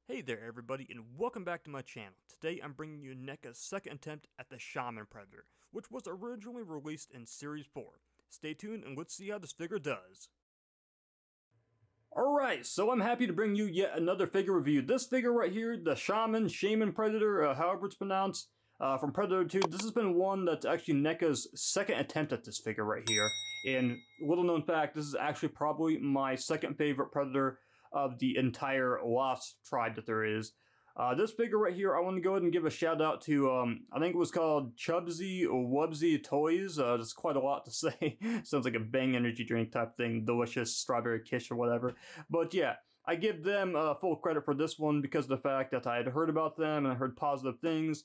Hey there everybody, and welcome back to my channel. Today I'm bringing you NECA's second attempt at the Shaman Predator, which was originally released in Series 4. Stay tuned and let's see how this figure does. Alright, so I'm happy to bring you yet another figure review. This figure right here, the Shaman Predator, however it's pronounced, from Predator 2. This has been one that's actually NECA's second attempt at this figure right here. And little known fact, this is actually probably my second favorite Predator of the entire Wasp tribe that there is. This figure right here, I want to go ahead and give a shout out to, I think it was called Chubbzy Wubbzy Toys. That's quite a lot to say. Sounds like a Bang energy drink type thing, delicious strawberry kiss or whatever. But yeah, I give them full credit for this one because of the fact that I had heard about them and I heard positive things.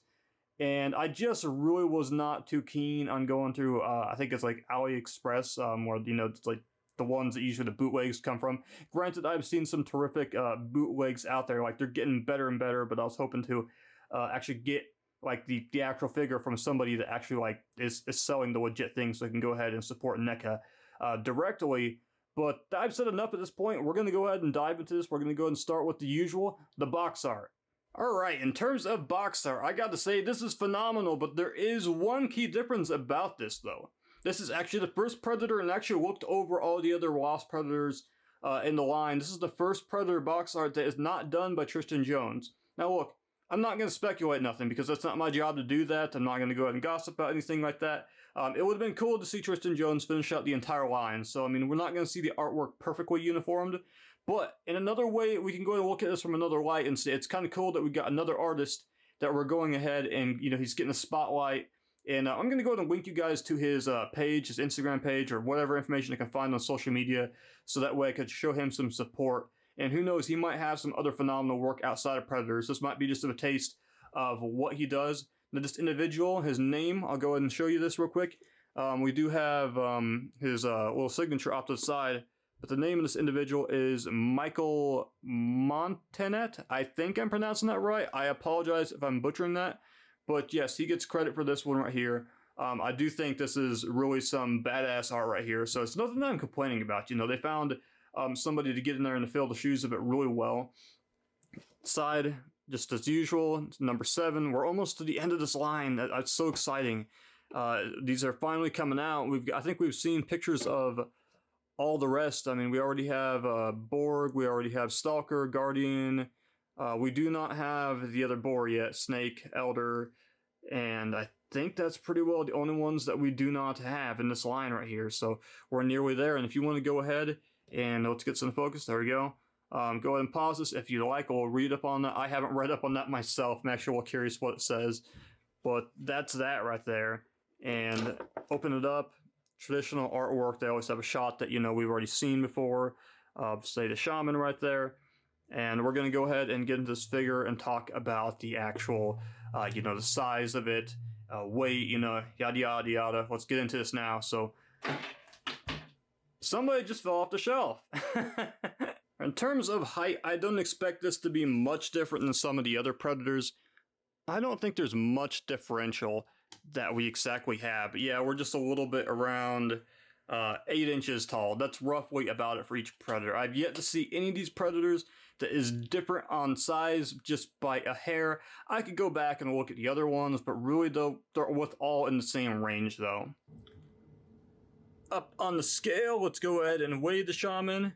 And I just really was not too keen on going through, I think it's like AliExpress, where, you know, it's like the ones that usually the bootlegs come from. Granted, I've seen some terrific bootlegs out there, like they're getting better and better, but I was hoping to actually get like the actual figure from somebody that actually like is selling the legit thing so I can go ahead and support NECA directly. But I've said enough at this point. We're going to go ahead and dive into this. We're going to go ahead and start with the usual, the box art. Alright, in terms of box art, I got to say this is phenomenal, but there is one key difference about this though. This is actually the first Predator, and actually looked over all the other Wasp Predators in the line. This is the first Predator box art that is not done by Tristan Jones. Now look, I'm not going to speculate nothing because that's not my job to do that. I'm not going to go ahead and gossip about anything like that. It would have been cool to see Tristan Jones finish out the entire line. So, I mean, we're not going to see the artwork perfectly uniformed. But in another way, we can go and look at this from another light and say it's kind of cool that we got another artist that we're going ahead and, you know, he's getting a spotlight. And I'm going to go ahead and link you guys to his page, his Instagram page, or whatever information I can find on social media, so that way I could show him some support. And who knows, he might have some other phenomenal work outside of Predators. This might be just a taste of what he does. Now, this individual, his name, I'll go ahead and show you this real quick. We do have his little signature off to the side. But the name of this individual is Michael Montenat. I think I'm pronouncing that right. I apologize if I'm butchering that. But yes, he gets credit for this one right here. I do think this is really some badass art right here. So it's nothing that I'm complaining about. You know, they found somebody to get in there and to fill the shoes of it really well. Side, just as usual, number 7. We're almost to the end of this line. That's so exciting. These are finally coming out. I think we've seen pictures of all the rest. I mean, we already have Borg, we already have Stalker, Guardian. We do not have the other boar yet, Snake, Elder, and I think that's pretty well the only ones that we do not have in this line right here. So we're nearly there, and if you want to go ahead and let's get some focus, there we go. Go ahead and pause this if you like. I'll read up on that. I haven't read up on that myself. I'm actually curious what it says, but that's that right there. And open it up. Traditional artwork, they always have a shot that, you know, we've already seen before. Say the Shaman right there. And we're going to go ahead and get into this figure and talk about the actual, you know, the size of it, weight, you know, yada, yada, yada. Let's get into this now. So, somebody just fell off the shelf. In terms of height, I don't expect this to be much different than some of the other Predators. I don't think there's much differential that we exactly have. But yeah, we're just a little bit around 8 inches tall. That's roughly about it for each Predator. I've yet to see any of these Predators that is different on size just by a hair. I could go back and look at the other ones, but really though, they're with all in the same range though. Up on the scale, let's go ahead and weigh the Shaman.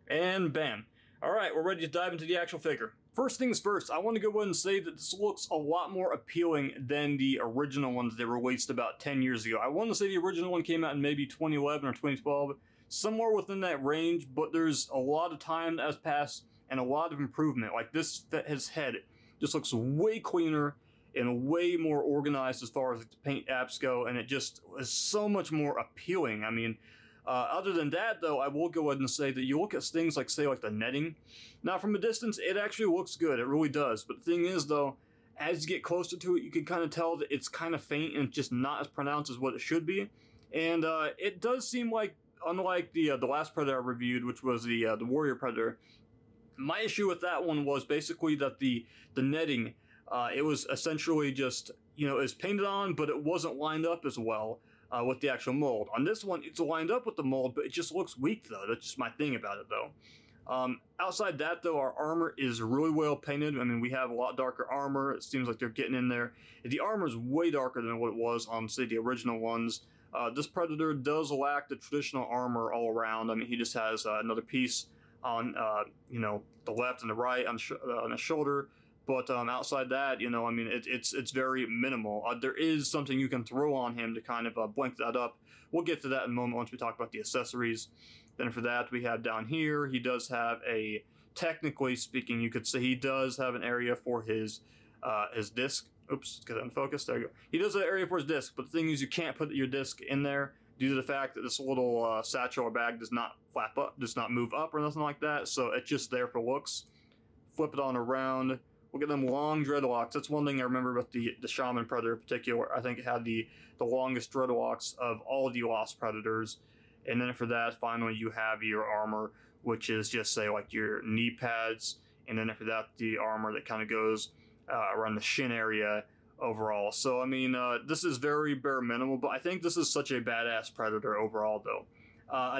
And bam. Alright, we're ready to dive into the actual figure. First things first, I want to go ahead and say that this looks a lot more appealing than the original ones they released about 10 years ago. I want to say the original one came out in maybe 2011 or 2012, somewhere within that range, but there's a lot of time that has passed and a lot of improvement. Like this, his head just looks way cleaner and way more organized as far as the paint apps go, and it just is so much more appealing. I mean, other than that, though, I will go ahead and say that you look at things like, say, like the netting. Now, from a distance, it actually looks good. It really does. But the thing is, though, as you get closer to it, you can kind of tell that it's kind of faint and just not as pronounced as what it should be. And it does seem like, unlike the last Predator I reviewed, which was the Warrior Predator, my issue with that one was basically that the netting, it was essentially just, you know, it was painted on, but it wasn't lined up as well. With the actual mold. On this one, it's lined up with the mold, but it just looks weak, though. That's just my thing about it, though. Outside that, though, our armor is really well painted. I mean, we have a lot darker armor. It seems like they're getting in there. The armor is way darker than what it was on, say, the original ones. This Predator does lack the traditional armor all around. I mean, he just has another piece on, the left and the right on the shoulder. But outside that, I mean, it's very minimal. There is something you can throw on him to kind of blink that up. We'll get to that in a moment once we talk about the accessories. Then for that, we have down here, he does have technically speaking, you could say he does have an area for his disc. Oops, get unfocused. There you go. He does have an area for his disc, but the thing is you can't put your disc in there due to the fact that this little satchel or bag does not flap up, does not move up or nothing like that. So it's just there for looks. Flip it on around. We'll get them long dreadlocks. That's one thing I remember about the Shaman Predator in particular. I think it had the longest dreadlocks of all the Lost Predators. And then for that, finally, you have your armor, which is just, say, like your knee pads. And then after that, the armor that kind of goes around the shin area overall. So, I mean, this is very bare minimum, but I think this is such a badass Predator overall, though.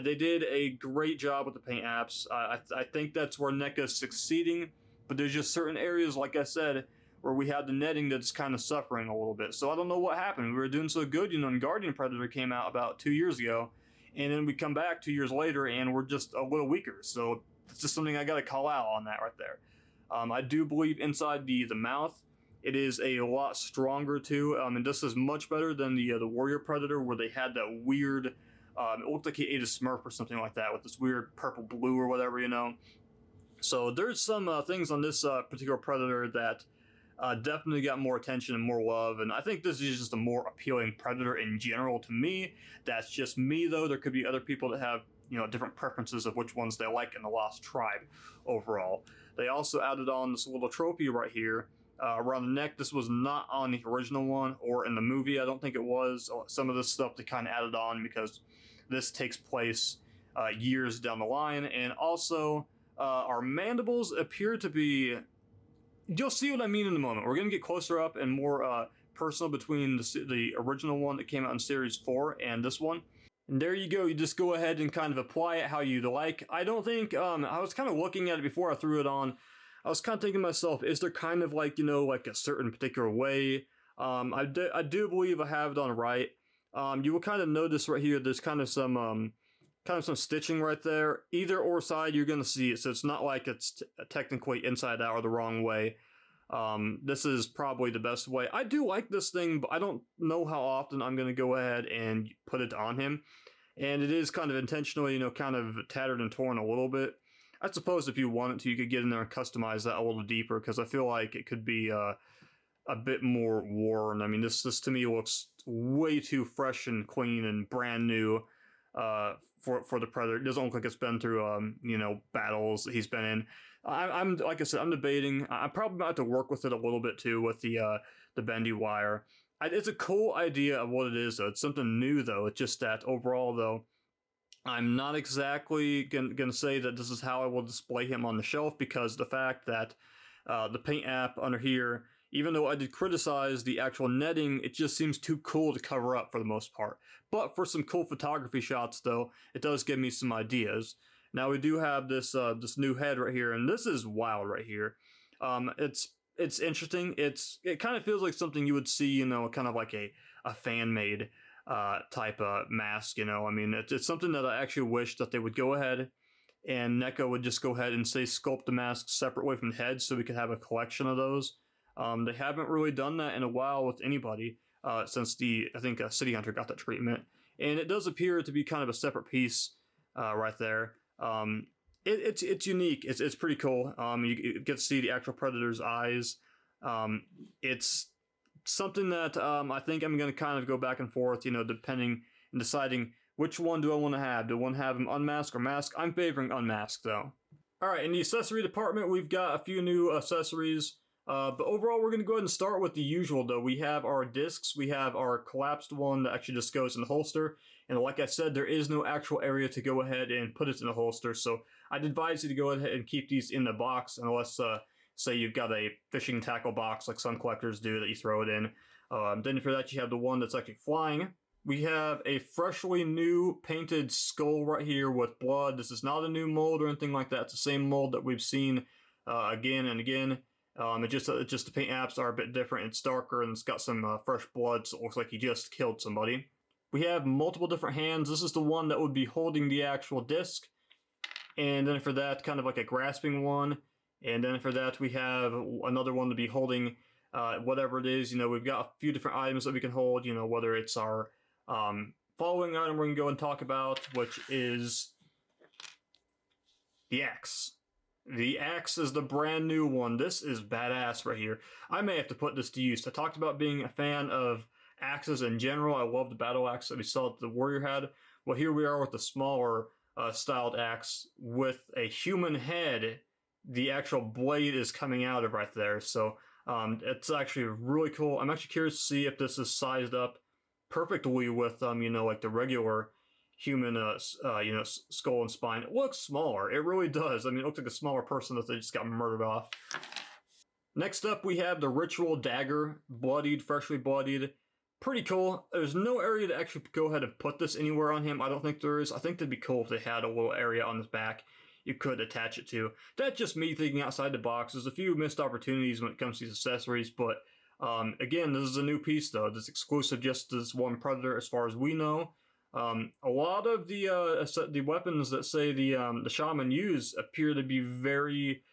They did a great job with the paint apps. I think that's where NECA is succeeding, but there's just certain areas, like I said, where we have the netting that's kind of suffering a little bit. So I don't know what happened. We were doing so good, and Guardian Predator came out about 2 years ago. And then we come back 2 years later and we're just a little weaker. So it's just something I got to call out on that right there. I do believe inside the mouth, it is a lot stronger too. And this is much better than the Warrior Predator, where they had that weird, it looked like he ate a Smurf or something like that with this weird purple blue or whatever, So there's some things on this particular Predator that definitely got more attention and more love, and I think this is just a more appealing Predator in general to me. That's just me, though. There could be other people that have, different preferences of which ones they like in the Lost Tribe overall. They also added on this little trophy right here around the neck. This was not on the original one or in the movie. I don't think it was. Some of this stuff they kind of added on because this takes place years down the line, and also our mandibles appear to be... You'll see what I mean in a moment. We're going to get closer up and more personal between the original one that came out in Series 4 and this one. And there you go. You just go ahead and kind of apply it how you'd like. I don't think... I was kind of looking at it before I threw it on. I was kind of thinking to myself, is there kind of like, like a certain particular way? I do believe I have it on right. You will kind of notice right here, there's kind of some stitching right there. Either or side, you're going to see it. So it's not like it's technically inside out or the wrong way. This is probably the best way. I do like this thing, but I don't know how often I'm going to go ahead and put it on him. And it is kind of intentionally, kind of tattered and torn a little bit. I suppose if you wanted to, you could get in there and customize that a little deeper, because I feel like it could be a bit more worn. I mean, this to me looks way too fresh and clean and brand new. For the Predator. It doesn't look like it's been through, battles that he's been in. I'm like I said, I'm debating. I'm probably about to work with it a little bit too with the bendy wire. It's a cool idea of what it is, though. It's something new, though. It's just that overall, though, I'm not exactly gonna say that this is how I will display him on the shelf, because the fact that the paint app under here, even though I did criticize the actual netting, it just seems too cool to cover up for the most part. But for some cool photography shots, though, it does give me some ideas. Now we do have this this new head right here, and this is wild right here. It's interesting. It kind of feels like something you would see, kind of like a fan-made type of mask. I mean, it's something that I actually wish that they would go ahead and NECA would just go ahead and say sculpt the mask separately from the head, so we could have a collection of those. They haven't really done that in a while with anybody since I think City Hunter got that treatment. And it does appear to be kind of a separate piece right there. It's unique. It's pretty cool. You get to see the actual Predator's eyes. It's something that I think I'm going to kind of go back and forth, depending and deciding which one do I want to have. Do I want to have him unmasked or masked? I'm favoring unmasked, though. All right, in the accessory department, we've got a few new accessories. But overall, we're going to go ahead and start with the usual, though. We have our discs. We have our collapsed one that actually just goes in the holster. And like I said, there is no actual area to go ahead and put it in the holster. So I'd advise you to go ahead and keep these in the box, unless, say, you've got a fishing tackle box like some collectors do that you throw it in. Then for that, you have the one that's actually flying. we have a freshly new painted skull right here with blood. This is not a new mold or anything like that. It's the same mold that we've seen again and again. Just the paint apps are a bit different. It's darker and it's got some fresh blood, so it looks like he just killed somebody. We have multiple different hands. This is the one that would be holding the actual disc. And then for that, kind of like a grasping one. And then for that, we have another one to be holding whatever it is. You know, we've got a few different items that we can hold, you know, whether it's our following item we're going to go and talk about, which is the axe. The axe is the brand new one. This is badass right here. I may have to put this to use. I talked about being a fan of axes in general. I love the battle axe that we saw that the warrior had. Well, here we are with the smaller styled axe with a human head. The actual blade is coming out of right there. So it's actually really cool. I'm actually curious to see if this is sized up perfectly with, you know, like the regular human, you know, skull and spine. It looks smaller. It really does. I mean, it looks like a smaller person that they just got murdered off. Next up, we have the ritual dagger, bloodied, freshly bloodied. Pretty cool. There's no area to actually go ahead and put this anywhere on him. I don't think there is. I think that'd be cool if they had a little area on his back you could attach it to. That's just me thinking outside the box. There's a few missed opportunities when it comes to these accessories, but again, this is a new piece though. This is exclusive just to this one Predator as far as we know. A lot of the weapons that say the shaman use appear to be very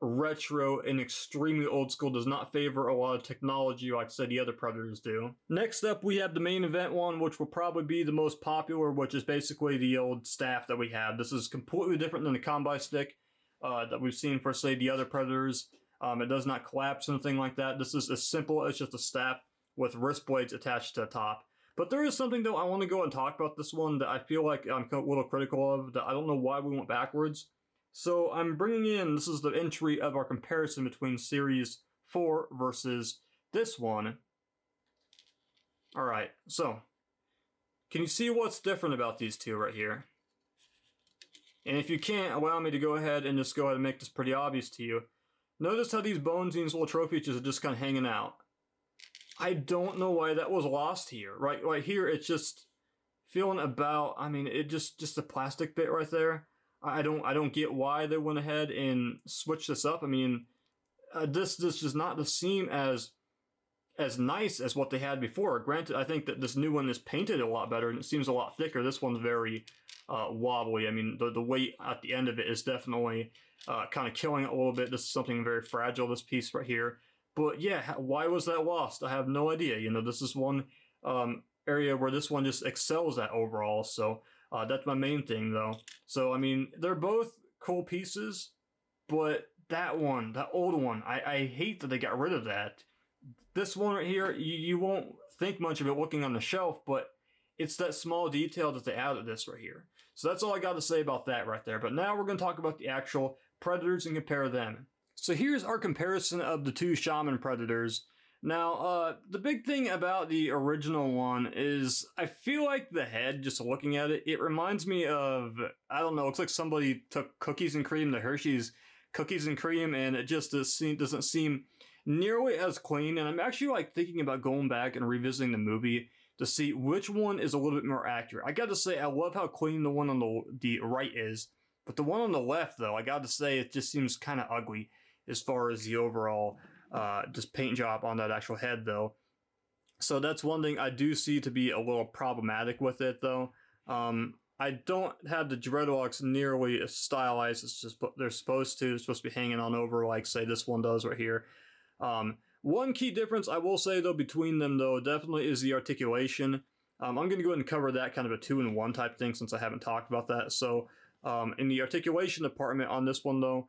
retro and extremely old school. Does not favor a lot of technology like, say, the other Predators do. Next up, we have the main event one, which will probably be the most popular, which is basically the old staff that we have. This is completely different than the combi stick that we've seen for, say, the other Predators. It does not collapse or anything like that. This is as simple as just a staff with wrist blades attached to the top. But there is something, though, I want to go and talk about this one that I feel like I'm a little critical of, that I don't know why we went backwards. So I'm bringing in, this is the entry of our comparison between Series 4 versus this one. Alright, so, can you see what's different about these two right here? And if you can't, allow me to go ahead and make this pretty obvious to you. Notice how these bones and these little trophies are just kind of hanging out. I don't know why that was lost here. Right here, it's just feeling about, I mean, it just the plastic bit right there. I don't get why they went ahead and switched this up. I mean, this does not seem as nice as what they had before. Granted, I think that this new one is painted a lot better and it seems a lot thicker. This one's very wobbly. I mean, the weight at the end of it is definitely kind of killing it a little bit. This is something very fragile, this piece right here. But yeah, why was that lost? I have no idea. You know, this is one area where this one just excels at overall. So that's my main thing, though. So, I mean, they're both cool pieces, but that one, that old one, I hate that they got rid of that. This one right here, you won't think much of it looking on the shelf, but it's that small detail that they added this right here. So that's all I got to say about that right there. But now we're going to talk about the actual Predators and compare them. So here's our comparison of the two Shaman Predators. Now, the big thing about the original one is I feel like the head, just looking at it, it reminds me of, I don't know, it looks like somebody took cookies and cream, the Hershey's cookies and cream, and it just doesn't seem nearly as clean. And I'm actually like thinking about going back and revisiting the movie to see which one is a little bit more accurate. I gotta say, I love how clean the one on the right is, but the one on the left, though, I gotta say, it just seems kind of ugly as far as the overall just paint job on that actual head, though. So that's one thing I do see to be a little problematic with it, though. I don't have the dreadlocks nearly as stylized as just they're supposed to. They're supposed to be hanging on over like, say, this one does right here. One key difference I will say, though, between them, though, definitely is the articulation. I'm going to go ahead and cover that kind of a 2-in-1 type thing since I haven't talked about that. So in the articulation department on this one, though,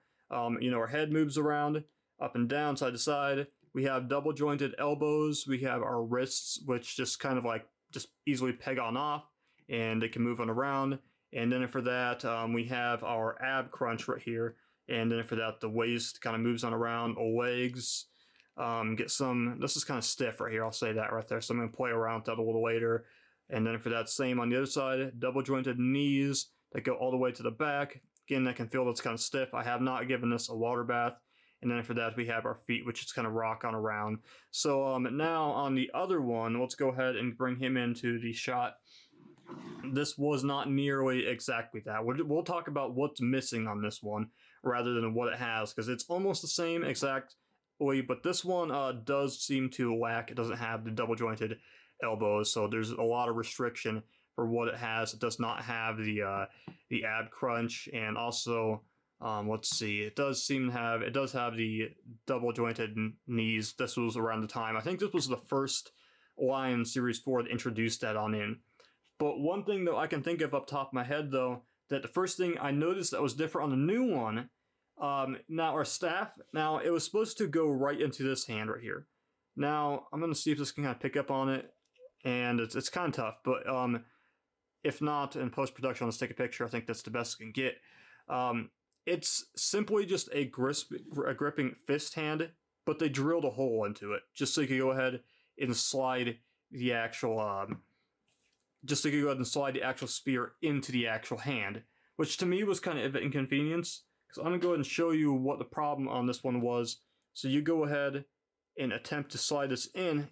you know, our head moves around up and down, side to side. We have double jointed elbows. We have our wrists, which just kind of like just easily peg on off, and they can move on around. And then for that, we have our ab crunch right here. And then for that, the waist kind of moves on around. Legs, get some, this is kind of stiff right here. I'll say that right there. So I'm going to play around with that a little later. And then for that, same on the other side, double jointed knees that go all the way to the back. Again, I can feel that's kind of stiff. I have not given this a water bath. And then for that, we have our feet, which is kind of rocking around. So now on the other one, let's go ahead and bring him into the shot. This was not nearly exactly that. We'll talk about what's missing on this one rather than what it has, because it's almost the same exactly, but this one does seem to lack. It doesn't have the double jointed elbows, so there's a lot of restriction for what it has. It does not have the ab crunch, and also let's see, it does have the double jointed knees. This was around the time, I think this was the first line Series 4 that introduced that on in. But one thing that I can think of up top of my head, though, that the first thing I noticed that was different on the new one, now our staff, now it was supposed to go right into this hand right here. Now, I'm going to see if this can kind of pick up on it, and it's kind of tough, but if not, in post-production, let's take a picture. I think that's the best I can get. It's simply just a gripping fist hand, but they drilled a hole into it, just so you can go ahead and slide the actual... just so you can go ahead and slide the actual spear into the actual hand, which to me was kind of an inconvenience. So I'm going to go ahead and show you what the problem on this one was. So you go ahead and attempt to slide this in,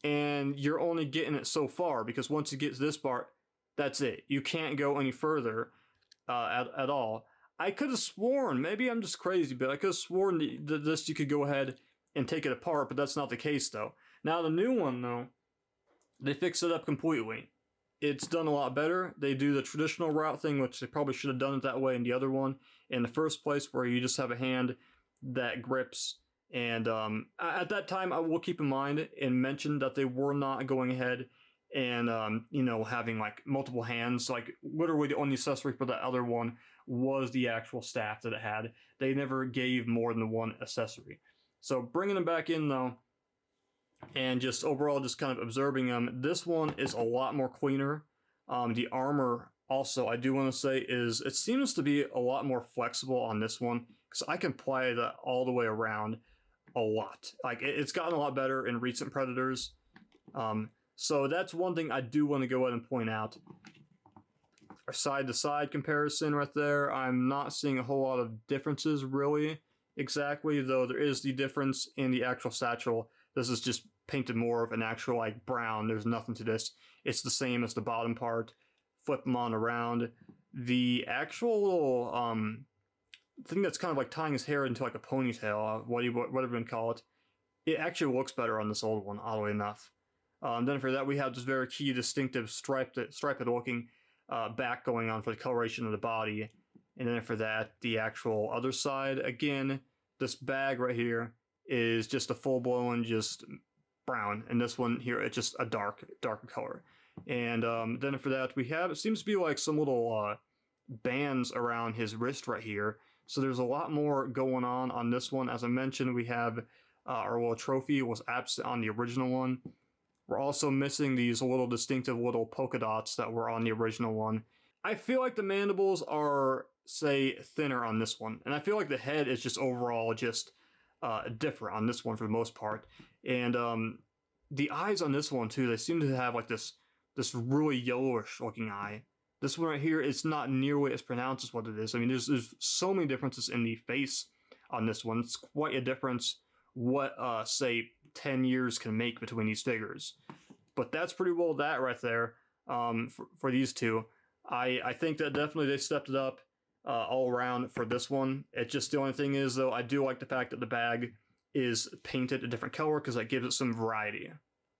and you're only getting it so far, because once you get to this part, that's it. You can't go any further at all. I could have sworn, maybe I'm just crazy, but I could have sworn that this you could go ahead and take it apart, but that's not the case though. Now the new one though, they fixed it up completely. It's done a lot better. They do the traditional route thing, which they probably should have done it that way in the other one in the first place, where you just have a hand that grips. And at that time, I will keep in mind and mention that they were not going ahead and, you know, having like multiple hands. Like literally the only accessory for that other one was the actual staff that it had. They never gave more than one accessory. So bringing them back in though, and just overall just kind of observing them, this one is a lot more cleaner. The armor also, I do want to say, it seems to be a lot more flexible on this one, because I can play that all the way around a lot. Like it's gotten a lot better in recent Predators. So that's one thing I do want to go ahead and point out. Our side-to-side comparison right there, I'm not seeing a whole lot of differences really exactly, though there is the difference in the actual satchel. This is just painted more of an actual like brown. There's nothing to this. It's the same as the bottom part. Flip them on around. The actual little thing that's kind of like tying his hair into like a ponytail, whatever you call it, it actually looks better on this old one, oddly enough. Then for that we have this very key distinctive striped looking back going on for the coloration of the body. And then for that, the actual other side, again, this bag right here is just a full-blown just brown, and this one here, it's just a darker color. And then for that, we have, it seems to be like some little bands around his wrist right here. So there's a lot more going on this one. As I mentioned, we have our little trophy was absent on the original one. We're also missing these little distinctive little polka dots that were on the original one. I feel like the mandibles are, say, thinner on this one, and I feel like the head is just overall just different on this one for the most part. And the eyes on this one too, they seem to have like this really yellowish looking eye. This one right here, it's not nearly as pronounced as what it is. I mean, there's so many differences in the face on this one. It's quite a difference what say 10 years can make between these figures. But that's pretty well that right there for these two. I think that definitely they stepped it up all around for this one. It's just the only thing is though, I do like the fact that the bag is painted a different color, because that gives it some variety.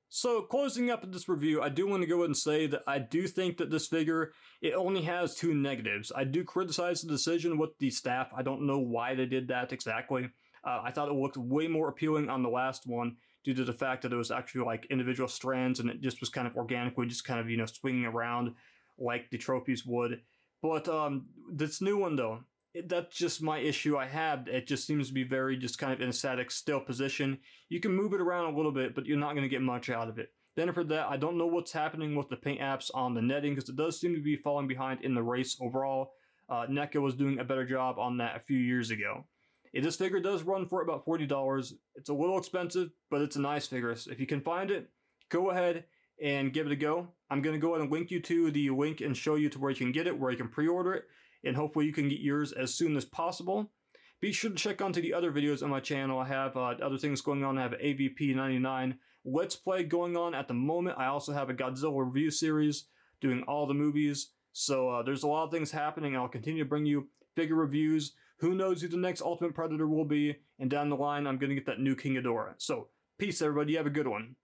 So closing up this review, I do want to go ahead and say that I do think that this figure, it only has two negatives. I do criticize the decision with the staff. I don't know why they did that exactly. I thought it looked way more appealing on the last one due to the fact that it was actually like individual strands, and it just was kind of organically just kind of, you know, swinging around like the trophies would. But this new one though, that's just my issue I have. It just seems to be very just kind of in a static still position. You can move it around a little bit, but you're not going to get much out of it. Then for that, I don't know what's happening with the paint apps on the netting, because it does seem to be falling behind in the race overall. NECA was doing a better job on that a few years ago. This figure does run for about $40. It's a little expensive, but it's a nice figure. So if you can find it, go ahead and give it a go. I'm going to go ahead and link you to the link and show you to where you can get it, where you can pre-order it, and hopefully you can get yours as soon as possible. Be sure to check onto the other videos on my channel. I have other things going on. I have AVP 99 Let's Play going on at the moment. I also have a Godzilla review series doing all the movies. So there's a lot of things happening. I'll continue to bring you figure reviews. Who knows who the next Ultimate Predator will be, and down the line I'm going to get that new King Ghidorah. So peace everybody, you have a good one.